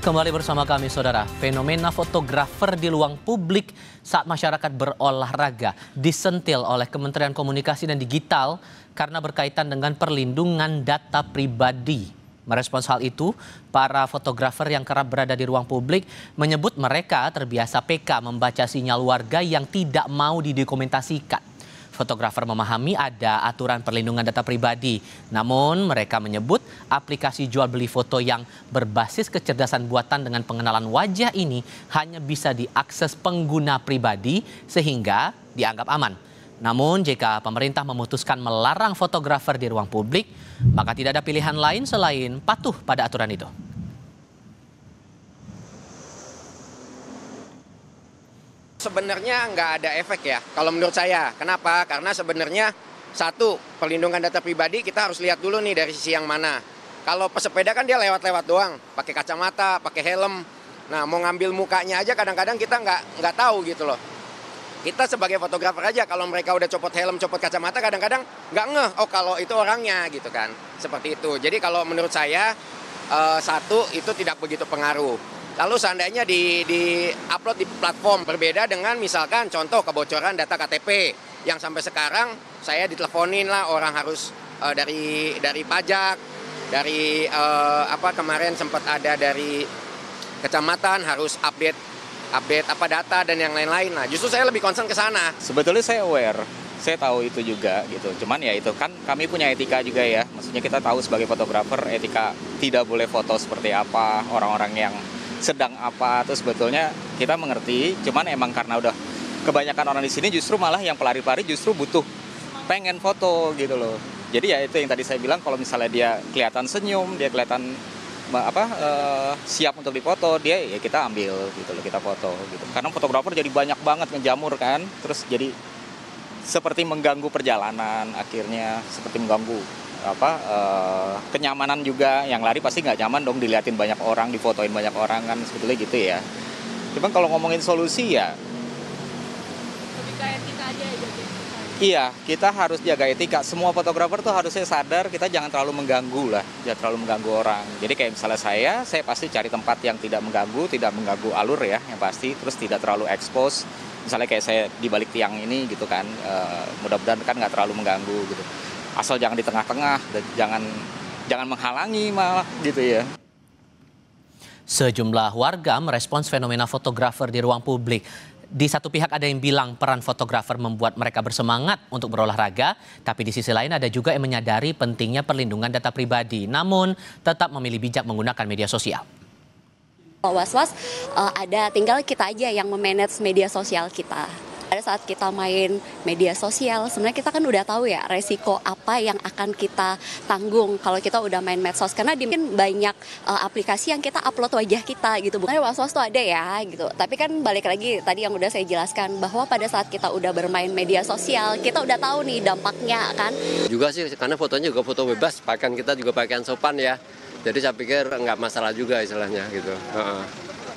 Kembali bersama kami, saudara. Fenomena fotografer di ruang publik saat masyarakat berolahraga disentil oleh Kementerian Komunikasi dan Digital karena berkaitan dengan perlindungan data pribadi. Merespons hal itu, para fotografer yang kerap berada di ruang publik menyebut mereka terbiasa PK membaca sinyal warga yang tidak mau didokumentasikan. Fotografer memahami ada aturan perlindungan data pribadi. Namun mereka menyebut aplikasi jual beli foto yang berbasis kecerdasan buatan dengan pengenalan wajah ini hanya bisa diakses pengguna pribadi sehingga dianggap aman. Namun jika pemerintah memutuskan melarang fotografer di ruang publik, maka tidak ada pilihan lain selain patuh pada aturan itu. Sebenarnya nggak ada efek ya, kalau menurut saya. Kenapa? Karena sebenarnya satu, perlindungan data pribadi kita harus lihat dulu nih dari sisi yang mana. Kalau pesepeda kan dia lewat-lewat doang, pakai kacamata, pakai helm. Nah, mau ngambil mukanya aja kadang-kadang kita nggak tahu gitu loh. Kita sebagai fotografer aja, kalau mereka udah copot helm, copot kacamata, kadang-kadang nggak ngeh, oh kalau itu orangnya gitu kan. Seperti itu. Jadi kalau menurut saya, satu, itu tidak begitu pengaruh. Lalu seandainya di-upload di platform berbeda dengan misalkan contoh kebocoran data KTP yang sampai sekarang saya diteleponin lah orang harus dari pajak, dari kemarin sempat ada dari kecamatan harus update data dan yang lain-lain. Nah, justru saya lebih concern ke sana. Sebetulnya saya aware, saya tahu itu juga gitu. Cuman ya itu kan kami punya etika juga ya. Maksudnya kita tahu sebagai fotografer etika tidak boleh foto seperti apa, orang-orang yang sedang apa, terus sebetulnya kita mengerti, cuman emang karena udah kebanyakan orang di sini justru malah yang pelari-pelari justru butuh pengen foto gitu loh. Jadi ya itu yang tadi saya bilang, kalau misalnya dia kelihatan senyum, dia kelihatan siap untuk difoto, dia ya kita ambil gitu loh, kita foto gitu. Karena fotografer jadi banyak banget ngejamur kan, terus jadi seperti mengganggu perjalanan, akhirnya seperti mengganggu kenyamanan juga. Yang lari pasti nggak nyaman dong diliatin banyak orang, difotoin banyak orang kan, sebetulnya gitu ya. Cuman kalau ngomongin solusi ya lebih ke etika aja ya. Iya, kita harus jaga etika. Semua fotografer tuh harusnya sadar kita jangan terlalu mengganggu lah, jangan terlalu mengganggu orang. Jadi kayak misalnya saya pasti cari tempat yang tidak mengganggu alur ya, yang pasti, terus tidak terlalu expose. Misalnya kayak saya di balik tiang ini gitu kan, mudah-mudahan kan nggak terlalu mengganggu gitu. Asal jangan di tengah-tengah dan jangan menghalangi malah gitu ya. Sejumlah warga merespons fenomena fotografer di ruang publik. Di satu pihak ada yang bilang peran fotografer membuat mereka bersemangat untuk berolahraga, tapi di sisi lain ada juga yang menyadari pentingnya perlindungan data pribadi, namun tetap memilih bijak menggunakan media sosial. Was-was ada, tinggal kita aja yang memanage media sosial kita. Pada saat kita main media sosial, sebenarnya kita kan udah tahu ya resiko apa yang akan kita tanggung kalau kita udah main medsos. Karena di mungkin banyak aplikasi yang kita upload wajah kita gitu. Bukan was-was tuh ada ya gitu. Tapi kan balik lagi tadi yang udah saya jelaskan bahwa pada saat kita udah bermain media sosial, kita udah tahu nih dampaknya kan. Juga sih karena fotonya juga foto bebas, pakaian kita juga pakaian sopan ya. Jadi saya pikir nggak masalah juga istilahnya gitu.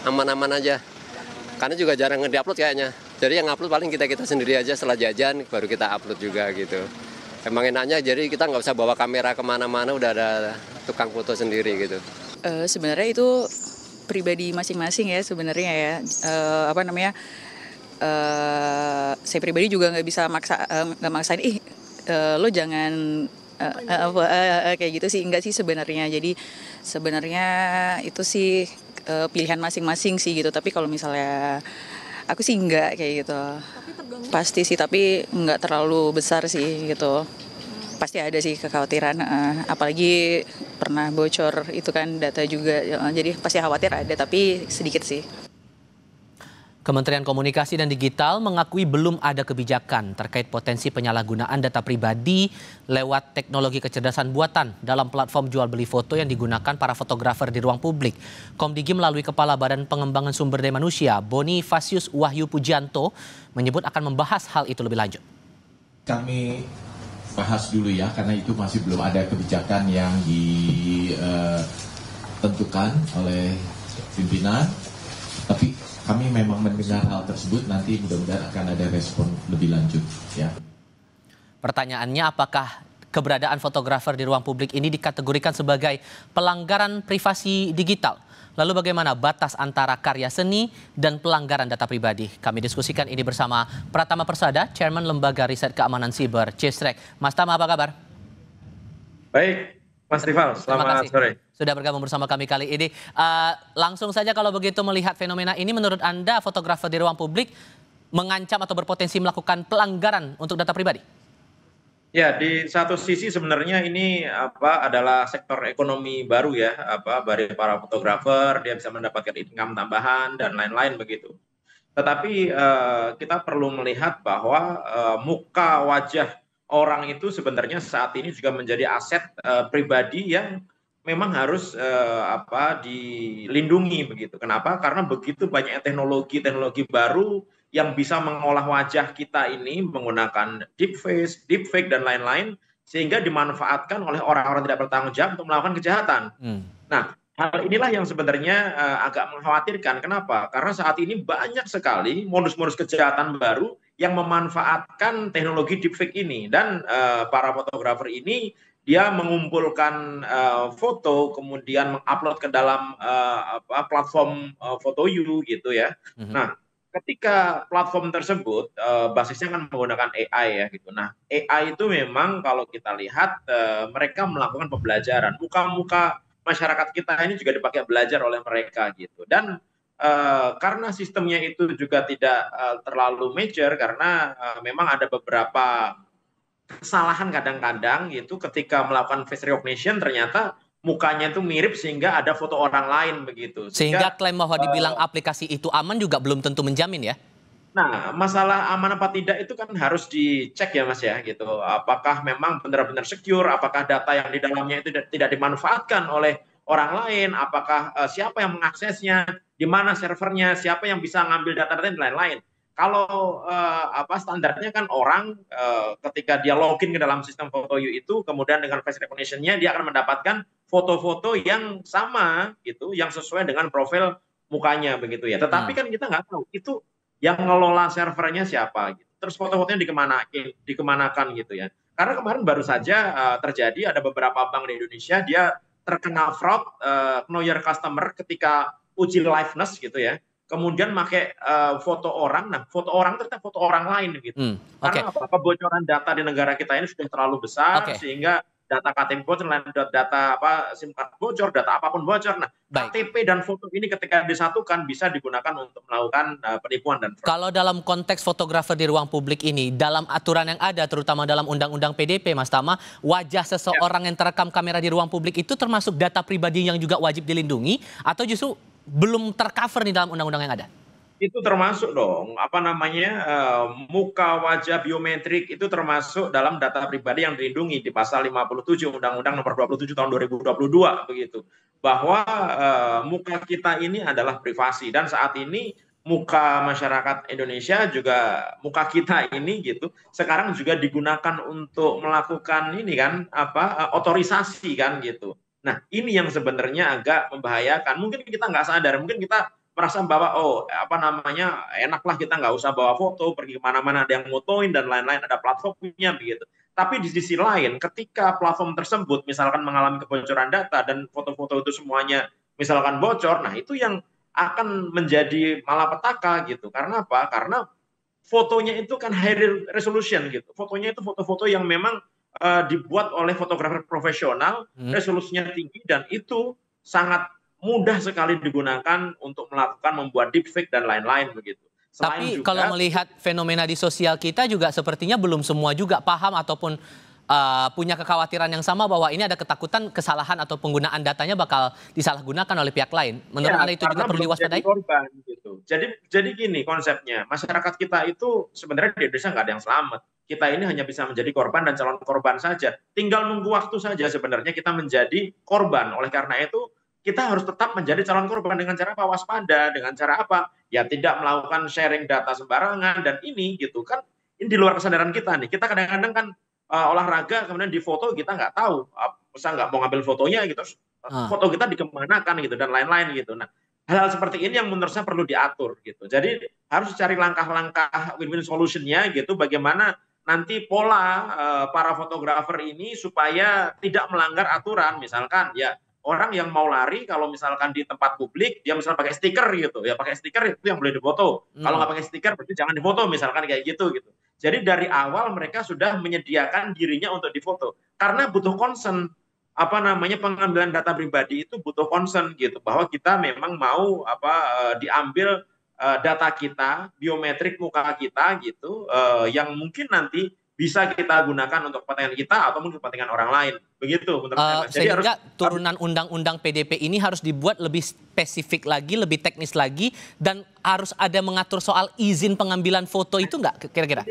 Aman-aman aja. Karena juga jarang nge-upload kayaknya. Jadi yang upload paling kita sendiri aja setelah jajan baru kita upload juga gitu. Emang enaknya jadi kita nggak usah bawa kamera kemana-mana, udah ada tukang foto sendiri gitu. Sebenarnya itu pribadi masing-masing ya sebenarnya ya. Saya pribadi juga nggak bisa maksain lo jangan kayak gitu sih, enggak sih sebenarnya. Jadi sebenarnya itu sih pilihan masing-masing sih gitu. Tapi kalau misalnya aku sih enggak kayak gitu. Pasti sih, tapi enggak terlalu besar sih gitu. Pasti ada sih kekhawatiran, apalagi pernah bocor itu kan data juga. Jadi pasti khawatir ada, tapi sedikit sih. Kementerian Komunikasi dan Digital mengakui belum ada kebijakan terkait potensi penyalahgunaan data pribadi lewat teknologi kecerdasan buatan dalam platform jual beli foto yang digunakan para fotografer di ruang publik. Komdigi melalui Kepala Badan Pengembangan Sumber Daya Manusia, Bonifasius Wahyu Pujianto, menyebut akan membahas hal itu lebih lanjut. Kami bahas dulu ya, karena itu masih belum ada kebijakan yang ditentukan oleh pimpinan. Tapi kami memang mendengar hal tersebut, nanti mudah-mudahan akan ada respon lebih lanjut ya. Pertanyaannya, apakah keberadaan fotografer di ruang publik ini dikategorikan sebagai pelanggaran privasi digital? Lalu bagaimana batas antara karya seni dan pelanggaran data pribadi? Kami diskusikan ini bersama Pratama Persada, Chairman Lembaga Riset Keamanan Siber, CSREC. Mas Tama, apa kabar? Baik, Mas Rival, selamat sore. Sudah bergabung bersama kami kali ini. Langsung saja kalau begitu melihat fenomena ini, menurut Anda fotografer di ruang publik mengancam atau berpotensi melakukan pelanggaran untuk data pribadi? Ya, di satu sisi sebenarnya ini adalah sektor ekonomi baru ya, bagi para fotografer, dia bisa mendapatkan income tambahan dan lain-lain begitu. Tetapi kita perlu melihat bahwa muka wajah orang itu sebenarnya saat ini juga menjadi aset pribadi yang memang harus dilindungi begitu. Kenapa? Karena begitu banyak teknologi baru yang bisa mengolah wajah kita ini menggunakan deepfake dan lain-lain, sehingga dimanfaatkan oleh orang-orang tidak bertanggung jawab untuk melakukan kejahatan. Nah, hal inilah yang sebenarnya agak mengkhawatirkan. Kenapa? Karena saat ini banyak sekali modus-modus kejahatan baru yang memanfaatkan teknologi deepfake ini. Dan para fotografer ini, dia mengumpulkan foto, kemudian mengupload ke dalam platform Fotoyu gitu ya. Nah, ketika platform tersebut basisnya kan menggunakan AI ya gitu. Nah, AI itu memang kalau kita lihat mereka melakukan pembelajaran. Muka-muka masyarakat kita ini juga dipakai belajar oleh mereka gitu. Dan karena sistemnya itu juga tidak terlalu major, karena memang ada beberapa kesalahan kadang-kadang gitu ketika melakukan face recognition, ternyata mukanya itu mirip sehingga ada foto orang lain begitu. Sehingga klaim bahwa dibilang aplikasi itu aman juga belum tentu menjamin ya? Nah, masalah aman apa tidak itu kan harus dicek ya Mas ya gitu. Apakah memang benar-benar secure, apakah data yang di dalamnya itu tidak dimanfaatkan oleh orang lain, apakah siapa yang mengaksesnya, di mana servernya, siapa yang bisa ngambil data-data dan lain-lain. Kalau standarnya kan orang ketika dia login ke dalam sistem Fotoyu itu, kemudian dengan face recognition-nya dia akan mendapatkan foto-foto yang sama gitu, yang sesuai dengan profil mukanya begitu ya. Tetapi kan kita nggak tahu itu yang ngelola servernya siapa gitu. Terus foto-fotonya dikemanakan gitu ya. Karena kemarin baru saja terjadi ada beberapa bank di Indonesia dia terkena fraud know your customer ketika uji liveness gitu ya. Kemudian pakai foto orang, nah foto orang ternyata foto orang lain gitu. Karena kebocoran data di negara kita ini sudah terlalu besar, sehingga data KTP bocor, data SIM card bocor, data apapun bocor. Nah, KTP dan foto ini ketika disatukan bisa digunakan untuk melakukan penipuan dan fraud. Kalau dalam konteks fotografer di ruang publik ini, dalam aturan yang ada, terutama dalam Undang-Undang PDP, Mas Tama, wajah seseorang yang terekam kamera di ruang publik itu termasuk data pribadi yang juga wajib dilindungi, atau justru belum tercover nih dalam undang-undang yang ada? Itu termasuk dong, muka wajah biometrik itu termasuk dalam data pribadi yang dilindungi di pasal 57 Undang-Undang nomor 27 tahun 2022 begitu. Bahwa muka kita ini adalah privasi, dan saat ini muka masyarakat Indonesia juga, muka kita ini gitu, sekarang juga digunakan untuk melakukan ini kan otorisasi kan gitu. Nah, ini yang sebenarnya agak membahayakan. Mungkin kita nggak sadar, mungkin kita merasa bahwa enaklah kita nggak usah bawa foto, pergi kemana-mana ada yang motoin dan lain-lain, ada platformnya begitu. Tapi di sisi lain, ketika platform tersebut misalkan mengalami kebocoran data dan foto-foto itu semuanya misalkan bocor, nah itu yang akan menjadi malapetaka gitu. Karena apa? Karena fotonya itu kan high resolution gitu. Fotonya itu foto-foto yang memang dibuat oleh fotografer profesional, resolusinya tinggi, dan itu sangat mudah sekali digunakan untuk membuat deepfake dan lain-lain begitu. Tapi kalau melihat fenomena di sosial kita juga sepertinya belum semua juga paham ataupun punya kekhawatiran yang sama bahwa ini ada ketakutan kesalahan atau penggunaan datanya bakal disalahgunakan oleh pihak lain. Menurut Anda itu juga perlu diwaspadai? Gitu. Jadi gini konsepnya, masyarakat kita itu sebenarnya di Indonesia nggak ada yang selamat. Kita ini hanya bisa menjadi korban dan calon korban saja. Tinggal nunggu waktu saja sebenarnya kita menjadi korban. Oleh karena itu kita harus tetap menjadi calon korban dengan cara apa? Waspada, dengan cara apa? Ya tidak melakukan sharing data sembarangan, dan ini gitu kan, ini di luar kesadaran kita nih. Kita kadang-kadang kan olahraga kemudian di foto kita nggak tahu, bisa nggak mau ngambil fotonya gitu, foto kita dikemanakan gitu dan lain-lain gitu. Nah, hal-hal seperti ini yang menurut saya perlu diatur gitu. Jadi harus cari langkah-langkah win-win solution-nya gitu, bagaimana nanti pola para fotografer ini supaya tidak melanggar aturan. Misalkan ya orang yang mau lari kalau misalkan di tempat publik dia misalnya pakai stiker gitu ya, pakai stiker itu yang boleh difoto. Kalau nggak pakai stiker berarti jangan difoto misalkan kayak gitu gitu. Jadi dari awal mereka sudah menyediakan dirinya untuk difoto karena butuh concern, apa namanya, pengambilan data pribadi itu butuh concern gitu, bahwa kita memang mau diambil data kita, biometrik muka kita gitu, yang mungkin nanti bisa kita gunakan untuk kepentingan kita atau mungkin kepentingan orang lain. Begitu menurut saya, Mas. Jadi Sehingga turunan undang-undang PDP ini harus dibuat lebih spesifik lagi, lebih teknis lagi, dan harus ada mengatur soal izin pengambilan foto itu nggak kira-kira?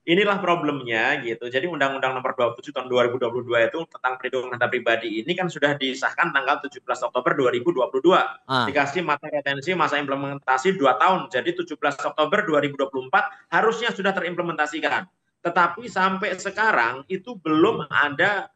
Inilah problemnya gitu. Jadi Undang-Undang Nomor 27 tahun 2022 itu tentang perlindungan data pribadi ini kan sudah disahkan tanggal 17 Oktober 2022. Dikasih masa retensi, masa implementasi 2 tahun. Jadi 17 Oktober 2024 harusnya sudah terimplementasikan. Tetapi sampai sekarang itu belum ada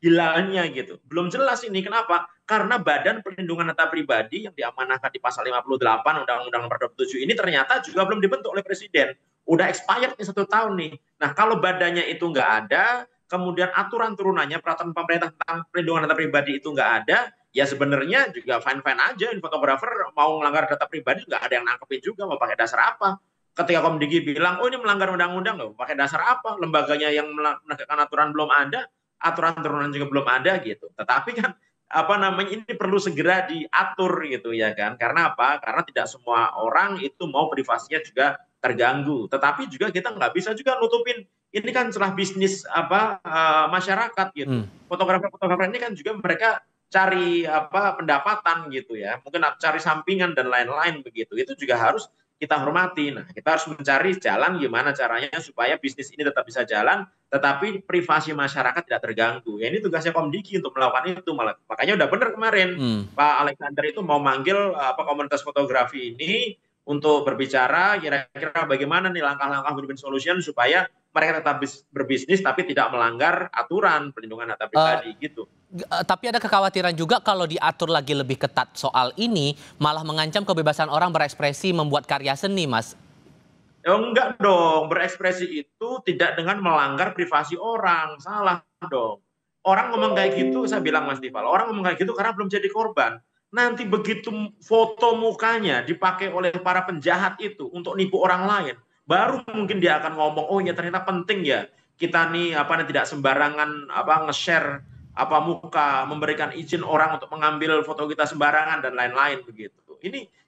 hilalnya gitu. Belum jelas ini kenapa? Karena Badan Perlindungan Data Pribadi yang diamanahkan di pasal 58 Undang-Undang Nomor 27 ini ternyata juga belum dibentuk oleh Presiden. Udah expired nih 1 tahun nih. Nah kalau badannya itu nggak ada, kemudian aturan turunannya peraturan pemerintah tentang perlindungan data pribadi itu nggak ada, ya sebenarnya juga fine-fine aja. Fotografer mau melanggar data pribadi nggak ada yang nangkepin juga, mau pakai dasar apa? Ketika Komdigi bilang, oh ini melanggar undang-undang, loh, pakai dasar apa? Lembaganya yang menegakkan aturan belum ada, aturan turunan juga belum ada gitu. Tetapi kan ini perlu segera diatur gitu ya kan? Karena apa? Karena tidak semua orang itu mau privasinya juga terganggu. Tetapi juga kita nggak bisa juga nutupin ini kan celah bisnis masyarakat gitu. Fotografer-fotografer ini kan juga mereka cari pendapatan gitu ya. Mungkin cari sampingan dan lain-lain begitu. Itu juga harus kita hormati. Nah, kita harus mencari jalan gimana caranya supaya bisnis ini tetap bisa jalan, tetapi privasi masyarakat tidak terganggu. Ya ini tugasnya Komdigi untuk melakukan itu. Makanya udah benar kemarin Pak Alexander itu mau manggil komunitas fotografi ini untuk berbicara kira-kira bagaimana nih langkah-langkah win-win solution supaya mereka tetap berbisnis tapi tidak melanggar aturan perlindungan data pribadi gitu. Tapi ada kekhawatiran juga kalau diatur lagi lebih ketat soal ini, malah mengancam kebebasan orang berekspresi membuat karya seni, Mas. Enggak dong, berekspresi itu tidak dengan melanggar privasi orang, salah dong. Orang ngomong kayak gitu, saya bilang Mas Tifal, orang ngomong kayak gitu karena belum jadi korban. Nanti begitu foto mukanya dipakai oleh para penjahat itu untuk nipu orang lain, baru mungkin dia akan ngomong, oh ya ternyata penting ya kita nih tidak sembarangan nge-share muka, memberikan izin orang untuk mengambil foto kita sembarangan dan lain-lain begitu.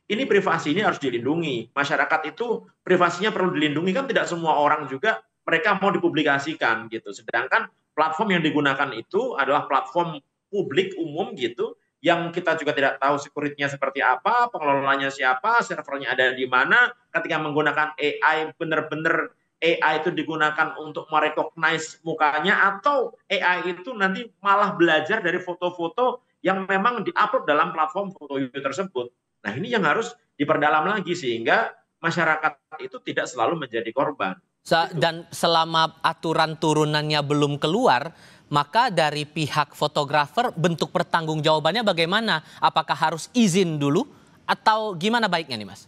Ini privasi ini harus dilindungi. Masyarakat itu privasinya perlu dilindungi, kan tidak semua orang juga mereka mau dipublikasikan gitu. Sedangkan platform yang digunakan itu adalah platform publik umum gitu, yang kita juga tidak tahu security-nya seperti apa, pengelolanya siapa, servernya ada di mana. Ketika menggunakan AI, benar-benar AI itu digunakan untuk merecognize mukanya, atau AI itu nanti malah belajar dari foto-foto yang memang diupload dalam platform foto itu tersebut. Nah ini yang harus diperdalam lagi sehingga masyarakat itu tidak selalu menjadi korban. Dan selama aturan turunannya belum keluar, maka dari pihak fotografer bentuk pertanggungjawabannya bagaimana? Apakah harus izin dulu atau gimana baiknya nih, Mas?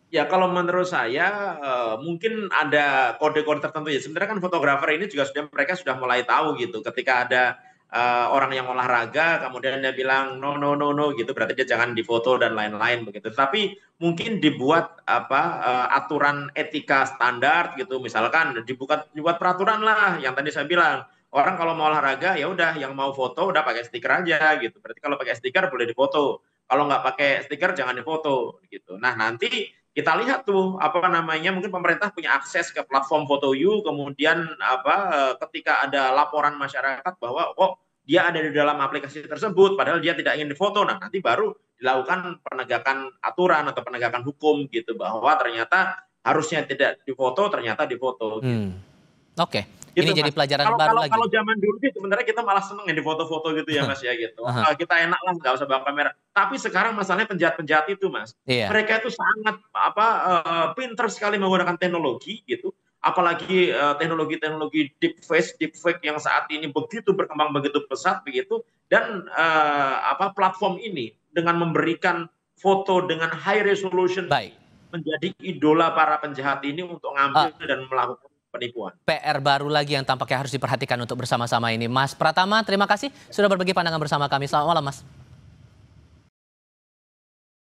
Ya kalau menurut saya mungkin ada kode-kode tertentu ya. Sebenarnya kan fotografer ini juga mereka sudah mulai tahu gitu. Ketika ada orang yang olahraga kemudian dia bilang no gitu, berarti dia jangan difoto dan lain-lain begitu. Tapi mungkin dibuat aturan etika standar gitu. Misalkan dibuat peraturan lah yang tadi saya bilang. Orang kalau mau olahraga ya udah, yang mau foto udah pakai stiker aja gitu. Berarti kalau pakai stiker boleh difoto. Kalau nggak pakai stiker jangan difoto gitu. Nah nanti kita lihat tuh mungkin pemerintah punya akses ke platform FotoYou, kemudian ketika ada laporan masyarakat bahwa dia ada di dalam aplikasi tersebut padahal dia tidak ingin difoto, nah nanti baru dilakukan penegakan aturan atau penegakan hukum gitu, bahwa ternyata harusnya tidak difoto ternyata difoto gitu. Oke. Ini jadi pelajaran baru lagi. Kalau zaman dulu sih sebenarnya kita malah seneng ya di foto-foto gitu ya Mas ya gitu. Kita enak lah nggak usah bawa kamera. Tapi sekarang masalahnya penjahat-penjahat itu Mas. Iya. Mereka itu sangat pinter sekali menggunakan teknologi gitu. Apalagi teknologi deepfake yang saat ini begitu berkembang, begitu pesat begitu. Dan platform ini dengan memberikan foto dengan high resolution menjadi idola para penjahat ini untuk ngambil dan melakukan penipuan. PR baru lagi yang tampaknya harus diperhatikan untuk bersama-sama ini. Mas Pratama, terima kasih sudah berbagi pandangan bersama kami. Selamat malam, Mas.